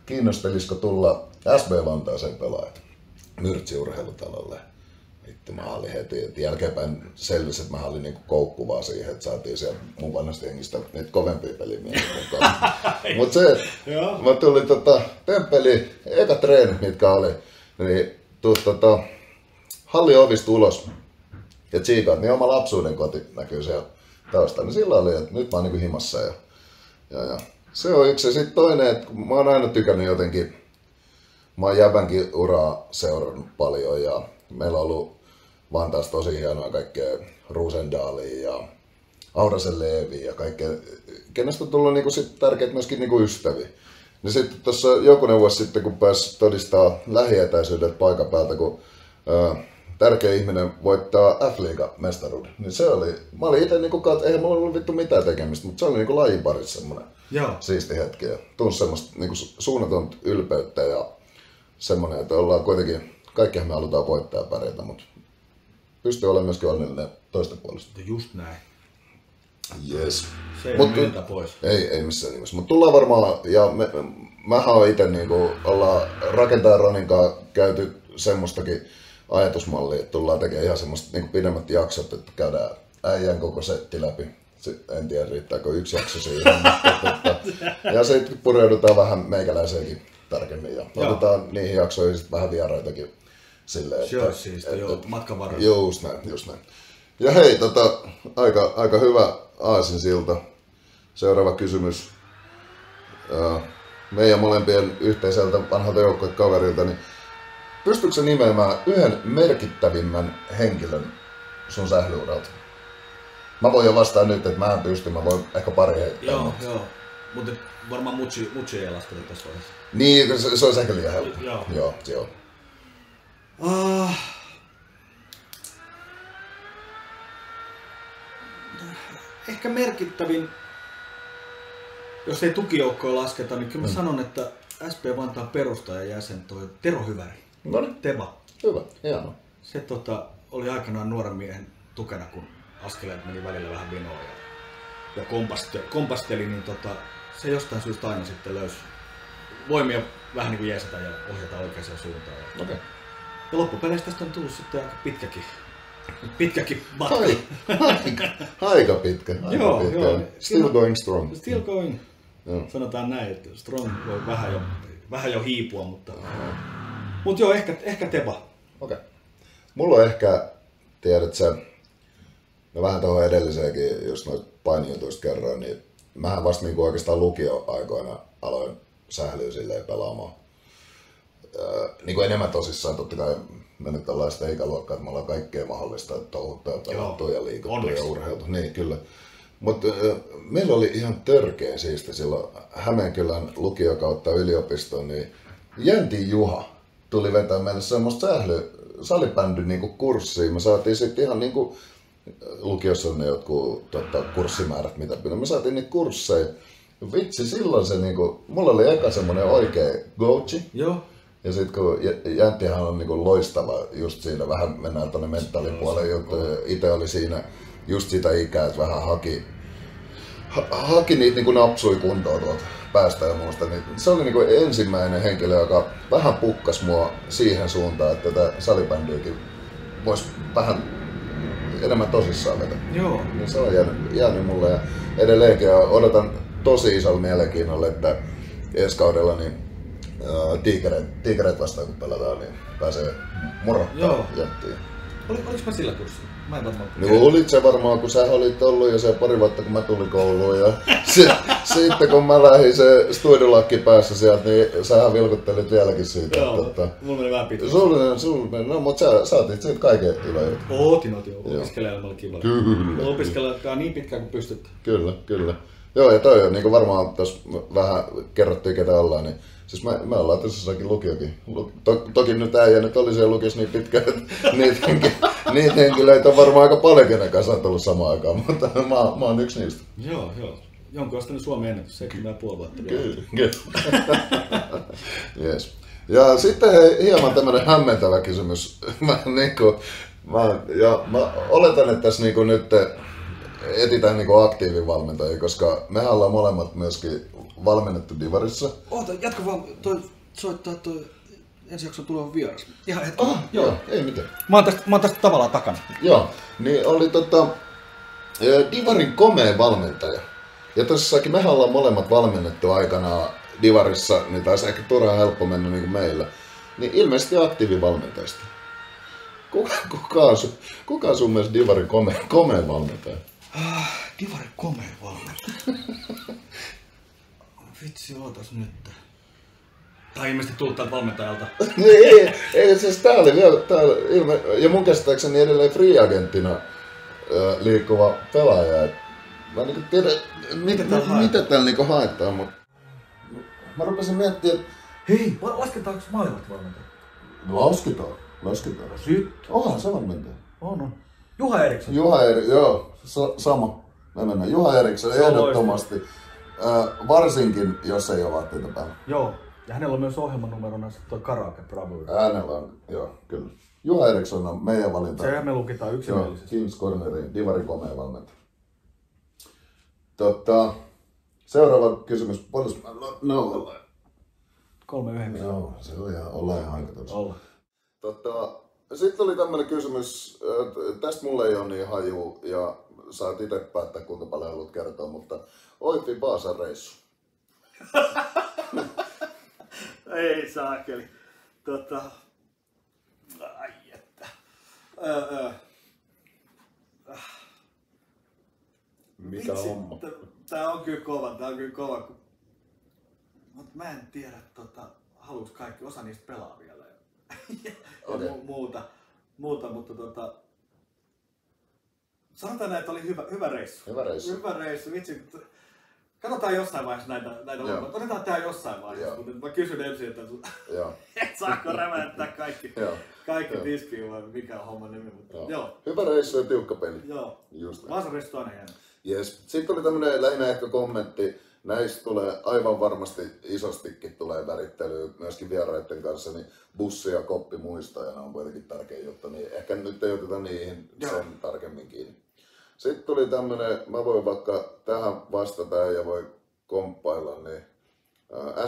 kiinnostelisiko tulla SB Vantaaseen pelaajat Myrtsi-urheilutalolle. Vittu, mä olin heti, että jälkeenpäin selvisi, että mä olin niinku koukkuvaa siihen, että saatiin siellä mun vanhasta hengistä niitä kovempia pelimiehiä mukaan. Mut se, että mä tulin Temppeliin, eka treenit mitkä oli, niin hallin ovista ulos ja tsiikaat, niin oma lapsuuden koti näkyy siellä taustalla. Niin silloin oli, että nyt mä oon niinku himassa ja se on yksi. Ja sitten toinen, että mä oon aina tykännyt jotenkin, mä oon jäbänkin uraa seurannut paljon ja meillä on ollut Vantaassa tosi hienoa kaikkea Roosendalia ja Aurasen Leeviä ja kaikkea, kenestä on tullut niinku sit tärkeät myöskin niinku ystäviä. Ja sitten tuossa jokunen vuosi sitten, kun pääsi todistaa lähietäisyydet paikan päältä, kun tärkeä ihminen voittaa F-liiga-mestaruuden, niin se oli, mä olin itse niinku eihän mulla ollut vittu mitään tekemistä, mutta se oli niinku lajin parissa semmoinen siisti hetki ja tunsi semmoista niinku suunnatonta ylpeyttä ja semmoinen, että ollaan kuitenkin, kaikkihan me halutaan voittaa ja pärjätä, mutta pystyy olemaan myöskin onnellinen toisten puolesta. Just näin. Yes. Se ei meiltä pois. Ei missään nimessä, mutta tullaan varmaan, ja mähän on itse niinku, ollaan rakentajan Roninkaan käyty semmoistakin ajatusmallia, että tullaan tekemään ihan semmoista niinku pidemmät jaksot, että käydään äijän koko setti läpi. En tiedä riittääkö yksi jakso siihen, ja sitten pureudutaan vähän meikäläiseenkin tarkemmin ja otetaan niihin jaksoihin sitten vähän vieraitakin silleen, se olisi siistiä, matkan varrella. Just näin. Ja hei, aika hyvä aasinsilta. Seuraava kysymys. Meidän molempien yhteiseltä vanhalta joukkuekaverilta, niin pystytkö nimeämään yhden merkittävimmän henkilön sun sählyuralta? Mä voin jo vastaa nyt, että mä en pysty, mä voin ehkä pari heittää. Joo, mutta varmaan Mutsi ei lasketa tässä vaiheessa. Niin, se olisi ehkä liian helppo. Joo. Ehkä merkittävin jos ei tukijoukkoja lasketa, niin kyllä mä sanon, että SP Vantaan perustajajäsen toi Tero Hyväri. No niin. Teba. Hyvä, hienoa. Se oli aikanaan nuoren miehen tukena, kun askeleet meni välillä vähän vinoon ja kompasteli, niin se jostain syystä aina sitten löysi voimia vähän niin kuin jeesata ja ohjata oikeaan suuntaan. Okay. Ja loppupeleissä tästä on tullut sitten aika pitkäkin matka. Aika pitkä. Joo. Still going strong. Still going. Joo. Sanotaan näin, että strong voi vähän jo hiipua, mutta joo, ehkä Teba. Okei. Mulla on ehkä, tiedät sä, no vähän tuohon edelliseenkin, jos noista painijutuista kerroin, niin mähän vasta niin oikeastaan lukioaikoina aloin sählyä silleen pelaamaan. Niin kuin enemmän tosissaan, totta kai me nyt ollaan sitä ikäluokkaa, että me ollaan kaikkea mahdollista touhuttua ja pelattua ja liikuttua ja urheiltu. Niin, kyllä. Mutta meillä oli ihan törkeä siisti silloin Hämeenkylän lukio kautta yliopistoon, niin Jäntin Juha tuli vetää meille semmoista salibändyn niinku kurssia. Me saatiin sitten ihan niinku, lukiossa on ne jotkut kurssimäärät, mitä pitää. Me saatiin niitä kursseja. Vitsi, silloin se niinku, mulla oli eka semmonen oikea gochi. Joo. Ja sit kun Jänttihän on niinku loistava just siinä, vähän mennään tonne mentaalipuolelle juttuja. Ite oli siinä just sitä ikää, että vähän haki niitä niinku napsui kuntoon tuolta päästä ja muusta. Niin se oli niinku ensimmäinen henkilö, joka vähän pukkas mua siihen suuntaan, että tätä salibändyäkin voisi vähän enemmän tosissaan vetää. Joo. Niin se on jäänyt mulle ja edelleenkin ja odotan tosi isolla mielenkiinnolla, että ensi kaudella niin tiikereet vastaan kun pelataan, niin pääsee morottaa Jänttiin. Oliko mä sillä kurssilla? Mä en varmaan. Niin olit se varmaan, kun sä olit ollut jo se pari vuotta, kun mä tulin kouluun. Ja sitten kun mä lähdin se studiolakki päässä sieltä, niin sähän vilkuttelit vieläkin siitä. Joo, mulla meni vähän pitkä. No, mutta sä otit siitä kaiken ylöjut. Ootin, opiskelijalla oli kiva. Kyllä. Opiskelijalla niin pitkään kuin pystyt. Kyllä. Joo, ja toi on niin varmaan, tuossa vähän kerrottiin ketä ollaan, niin siis me ollaan tosissakin lukiokin. Toki nyt äijä nyt oli siellä lukiossa niin pitkään, että niitä henkilöitä on varmaan aika paljon, kenen kanssa on tullut samaan aikaan, mutta mä oon yksi niistä. Joo. Jonkun asteinen Suomen ennätys, 7,5 vuotta. Kyllä. Yes. Ja sitten hieman tämmönen hämmentävä kysymys. Mä oletan, että tässä niinku nyt etsitään niinku aktiivivalmentajia, koska mehän ollaan molemmat myöskin valmennettu Divarissa. Oota, jatka vaan, soittaa toi ensi jakson tuleva vieras. Ihan hetki. Joo, ei mitään. Mä oon tästä tavallaan takana. Joo, niin oli Divarin komea valmentaja. Ja tossakin mehän ollaan molemmat valmennettu aikanaan Divarissa, niin taisi ehkä turhaan helppo mennä niin kuin meillä. Niin ilmeisesti aktiivivalmentajista. Kuka on sun mielestä Divarin komea valmentaja? Divarin komea valmentaja. Vitsi, ootas nyt. Tää on ilmeisesti tullut tältä valmentajalta. ei, siis tää oli vielä, ja mun käsittääkseni edelleen free-agenttina liikkuva pelaaja. Mä niinku tiedän, mitä täällä niinku haetaan, mutta mä rupesin miettimään, että hei, lasketaanko maailmat valmentaja? Lasketaan. Sitten. Onhan se valmentaja. On. Juha Eriksson. Joo, sama. Me mennään. Juha Eriksson ehdottomasti. Varsinkin, jos ei ole vaatteita päällä. Joo. Ja hänellä on myös ohjelmanumerona tuo Karaoke Bravo. Hänellä on, joo, kyllä. Juha Eriksson on meidän valinta. Sehän me lukitaan yksimielisesti. Kings Cornerin, Divarin komea valmentaja. Seuraava kysymys. Paljon me ollaan? 3-9. Joo, se on ihan, ollaan ihan aikataulussa. Olla. Sitten oli tämmönen kysymys, tästä mulle ei ole niin haju ja saat itse päättää kuinka paljon haluat kertoa, mutta Oifi Vaasan reissu. Ei saakeli. Ai että. Mikä homma? Tää on kyllä kova. Mut mä en tiedä, haluuks kaikki, osa niistä pelaa vielä. Okay. Muuta, mutta sanotaan näin, että oli hyvä reissu. Hyvä reissu, vitsi. Katsotaan jossain vaiheessa näitä lukuja. Otetaan tää jossain vaiheessa, mutta mä kysyn ensin, että et saako räväyttää kaikki tiskiin vai mikä on homman nimi. Joo. Hyvä reissu ja tiukka peli. Joo. Just Vaasan reissu on aina hieno. Yes. Sitten oli tämmönen lähinnä ehkä kommentti näistä tulee aivan varmasti isostikin tulee värittelyä myöskin vieraiden kanssa, niin bussi ja koppi muistajana on kuitenkin tärkeä juttu, niin ehkä nyt ei oteta niihin sen tarkemmin kiinni. Sitten tuli tämmönen, mä voin vaikka tähän vastata ja voi komppailla, niin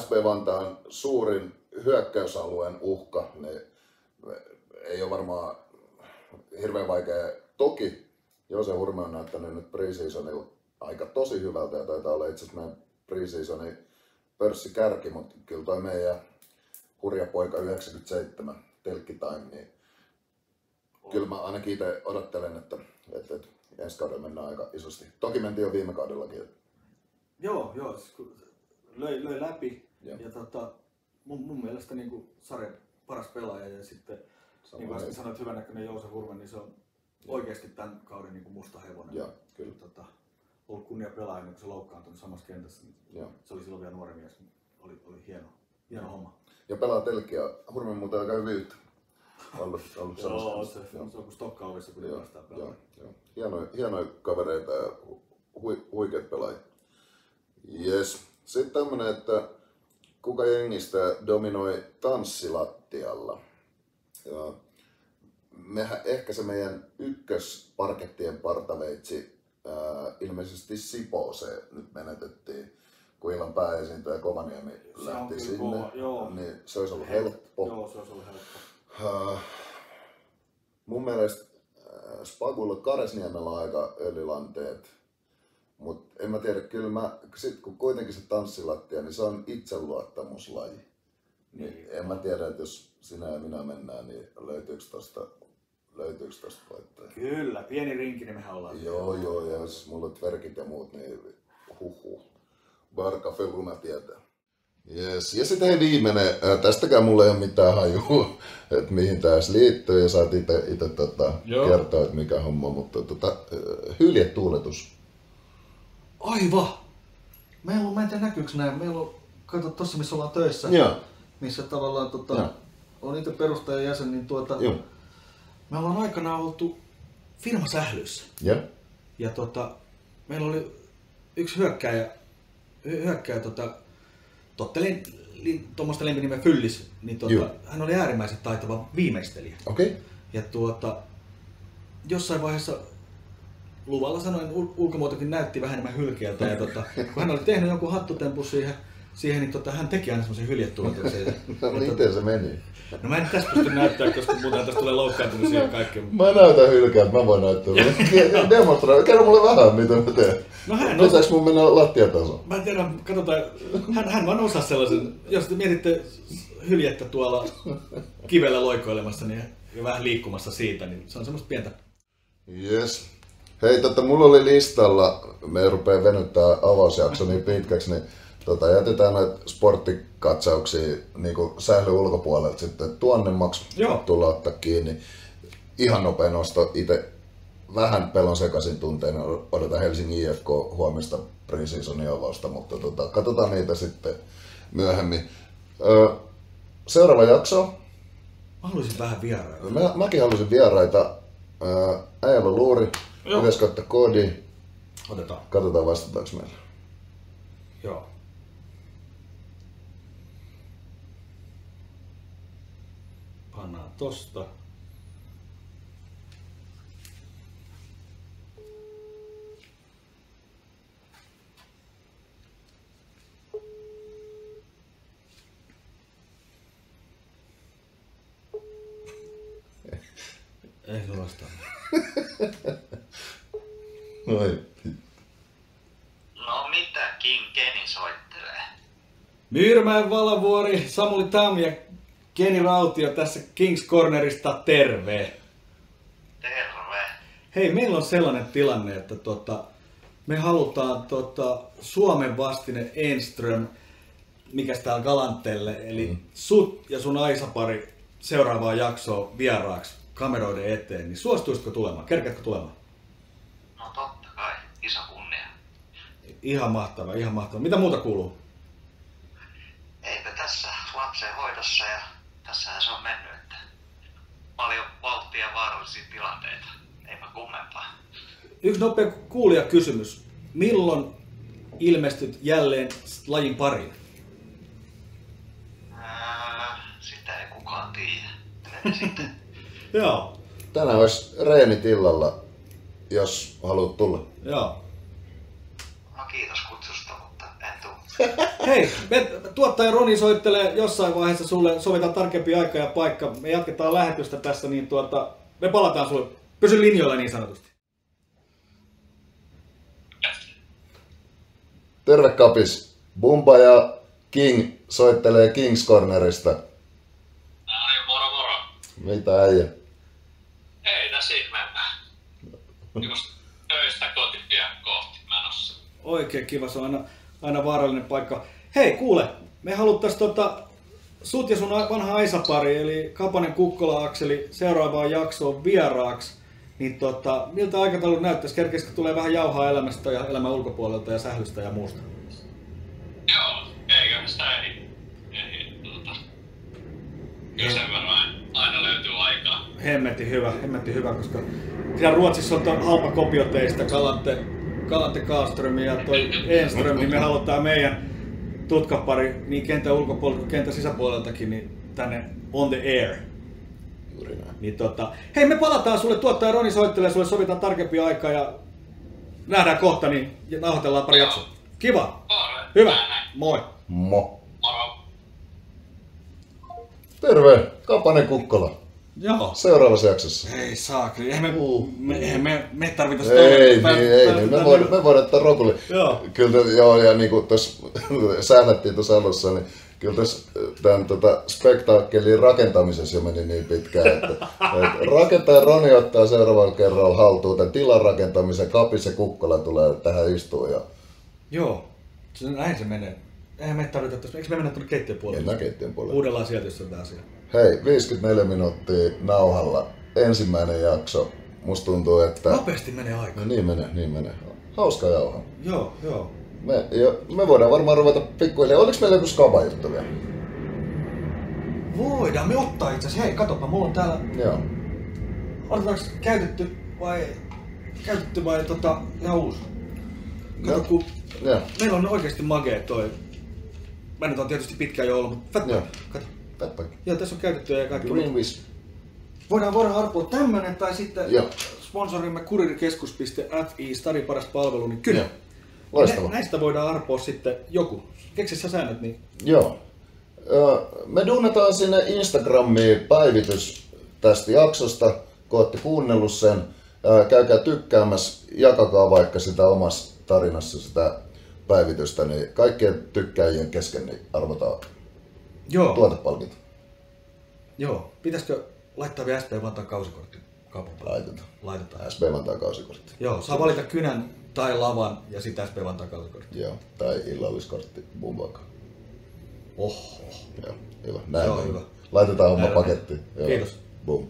SP Vantaan suurin hyökkäysalueen uhka, niin ei ole varmaan hirveän vaikea. Toki Joose Hurme on näyttänyt nyt pre-seasonilla aika tosi hyvältä ja taitaa olla itse asiassa meidän pre-seasonin pörssikärki, mutta kyllä toi meidän hurja poika 97 telkkitime, niin kyllä mä ainakin itse odottelen, että ensi kaudella mennään aika isosti. Toki mentiin jo viime kaudellakin. Joo, löi läpi ja mun mielestä niin sarjan paras pelaaja ja sitten niin kuin äsken sanoit, hyvännäköinen Joose Hurme, niin se on oikeasti tämän kauden niin kuin musta hevonen. Joo, kyllä. Ollut kunnia pelaaja, kun se loukkaantunut samassa kentässä. Niin se oli silloin vielä nuori mies, oli hieno homma. Ja pelaa telkkiä. Hurme muuten aika hyvin yhtä. Joo, se on kuin Stokkaovissa, kun vastaa pelaa. Hienoja kavereita ja huikeat pelaajia. Yes. Sitten tämmönen, että kuka jengistä dominoi tanssilattialla? Ja ehkä se meidän ykkösparkettien partaveitsi, ilmeisesti Sipooseen nyt menetettiin, kun illan pääesiintyjä Kovaniemi lähti sinne. Niin se olisi ollut helppo. Joo, se olisi ollut helppo. Mun mielestä Spagulla Karesniemellä on aika öljylanteet. Mutta en mä tiedä, kyllä sit kun kuitenkin se tanssilattia, niin se on itseluottamuslaji. Niin en mä tiedä, että jos sinä ja minä mennään, niin löytyykö tosta voittaja? Kyllä, pieni rinki, niin mehän ollaan. Joo, ja jos mulla on tverkit ja muut, niin Barca Feluna tietää. Yes. Ja sitten hei viimeinen, tästäkään mulla ei ole mitään hajua, että mihin tää edes liittyy ja saat itse kertoa, että mikä homma, mutta hyljetuuletus. Aivan! Mä en tiedä näkyykö näin, meillä on, kato tossa missä ollaan töissä, missä tavallaan on itse perustajajäsen, niin me ollaan aikanaan oltu firmasählyissä. Ja meillä oli yksi hyökkääjä totteli tuommoista lempinimeä Fyllis, niin hän oli äärimmäisen taitava viimeistelijä. Okay. Ja jossain vaiheessa luvalla sanoen ulkomuotokin näytti vähän enemmän hylkeältä ja kun hän oli tehnyt jonkun hattutempun siihen niin hän teki aina semmoisen hyljetuuletuksen. No miten se meni? No mä en tässä pysty näyttää, koska muuten tästä tulee loukkaantumisia ja kaikkea. Mä näytän hylkeältä, mä voin näyttää. Demonstroi, kerro mulle vähän mitä mä teen. No pitääks mun mennä lattiatasoon? Mä en tiedä, katsotaan. Hän vaan osaa sellaisen, jos te mietitte hyljettä tuolla kivellä loikoilemassa niin, ja vähän liikkumassa siitä, niin se on semmoista pientä. Yes. Hei, mulla oli listalla, me rupee venyttää avausjakso niin pitkäksi, niin jätetään näitä sporttikatsauksia niin sählyn ulkopuolelta sitten tuonnemmaksi tulla ottaa kiinni. Ihan nopea nosto itse vähän pelon sekaisin tunteina, odotan Helsingin IFK huomista pre-seasonin avausta, mutta katsotaan niitä sitten myöhemmin. Seuraava jakso. Mä haluaisin vähän vieraita. Mäkin haluaisin vieraita. Äijällä on luuri, pitäisi katsoa koodi. Otetaan. Katsotaan vastataanko meillä. Joo. Pannaan tosta. Ei se vastaa. Noi. No mitä Keni soittelee? Myyrmäen Valavuori, Samuli Tam ja Keni Rautio tässä Kings Cornerista, terve! Terve! Hei, meillä on sellainen tilanne, että me halutaan Suomen vastine Enström, mikäs täällä Galantelle, eli sut ja sun Aisa-pari seuraavaa jaksoa vieraaksi kameroiden eteen, niin suostuisitko tulemaan? Kerkeätkö tulemaan? No totta kai, iso kunnia. Ihan mahtava, ihan mahtava. Mitä muuta kuuluu? Eipä tässä lapsen hoidossa ja tässähän se on mennyt, että paljon vauhtia ja vaarallisia tilanteita. Eipä kummempaa. Yksi nopea kuulijakysymys. Milloin ilmestyt jälleen lajin pariin? Sitä ei kukaan tiedä. Sitten. Joo. Tänään olisi reenit illalla, jos haluat tulla. Joo. No kiitos kutsusta, mutta en tuu. Hei, tuottaja Roni soittelee jossain vaiheessa sulle, sovitaan tarkempi aika ja paikka. Me jatketaan lähetystä tässä, niin me palataan sulle. Pysy linjoilla niin sanotusti. Terve Kapis. Bumba ja King soittelee Kings Cornerista. No niin, moro moro. Mitä äijä? Ei tässä ihmeempää. Just töistä kotia kohti menossa. Oikein kiva, se on aina vaarallinen paikka. Hei, kuule, me haluttais sut ja sun vanha Aisa-pari, eli Kapanen Kukkola-Akseli seuraavaan jaksoon vieraaksi. Niin miltä aikataulut näyttäisi? Kerkeisikö tulee vähän jauhaa elämästä ja elämän ulkopuolelta ja sählystä ja muusta? Joo, eiköhän sitä kyllä sen verran aina löytyy aikaa. Hemmetti hyvä, koska siellä Ruotsissa on halpa kopio teistä, Galante Karlström ja toi Enström, niin me halutaan meidän tutkapari niin kentän ulkopuolelta kuin kentän sisäpuoleltakin niin tänne on the air. Juuri näin. Niin hei, me palataan sulle, tuottaja Roni soittelee sulle, sovitaan tarkempi aika ja nähdään kohta niin ja nauhoitellaan pari jaksoa. Kiva! Hyvä! Moi! Mo. Moro! Terve, Kapanen Kukkola. Joo. Seuraavassa jaksossa. Ei saakeli, eihän me tarvitais Ei, me voidaan ottaa rokuli. Joo. Kyllä, joo, ja niin kuin tuossa säännettiin tuossa alussa, niin kyllä tässä tämän spektaakkelin rakentamisessa jo meni niin pitkään, että rakentaja Roni ottaa seuraavalla kerralla haltuun tämän tilan rakentamisen, Kapis ja Kukkola tulee tähän istuun. Ja... Joo, näin se menee. Eihän me tarvita tuossa, eikö me mennä tuonne keittiön puolelle? Mennään keittiön puolelle. Uudellaan sieltä, jos on tämä asia. Hei, 54 minuuttia nauhalla. Ensimmäinen jakso. Musta tuntuu, että... Nopeasti menee aika. No niin menee. Hauska jauha. Joo. Me voidaan varmaan ruveta pikkuhiljaa. Oliko meillä joku skaba-juttu vielä? Voidaan me ottaa itse asiassa. Hei, katsopa, mulla on täällä... Joo. Otetaanko käytetty vai ihan uusi? Kato, kun Joo. meillä on oikeesti magee toi. Mä nyt on tietysti pitkään jo ollut, mutta Joo. kato. Fatback. Joo, tässä on käytetty ja kaikki. Greenwish. Voidaan arpoa tämmönen tai sitten Joo. sponsorimme kuririkeskus.fi, Stadin paras palvelu, niin kyllä. Joo. Loistavaa. Näistä voidaan arpoa sitten joku. Keksi sä säännöt, niin... Joo. Me duunataan sinne Instagramiin päivitys tästä jaksosta, kun olette kuunnellut sen. Käykää tykkäämässä, jakakaa vaikka sitä omassa tarinassa sitä päivitystä, niin kaikkien tykkäjien kesken niin arvotaan tuotepalkinto. Joo. Pitäisikö laittaa vielä SP Vantaan kausikortti kaupan päälle? Laitetaan. SP Vantaan kausikortti. Joo, saa valita kynän tai lavan ja sitten SP Vantaan kausikortti. Joo, tai illalliskortti Bumbakaan. Oho. Joo, hyvä. Näin. Se on hyvä. Laitetaan homma Näin. pakettiin. Kiitos. Boom.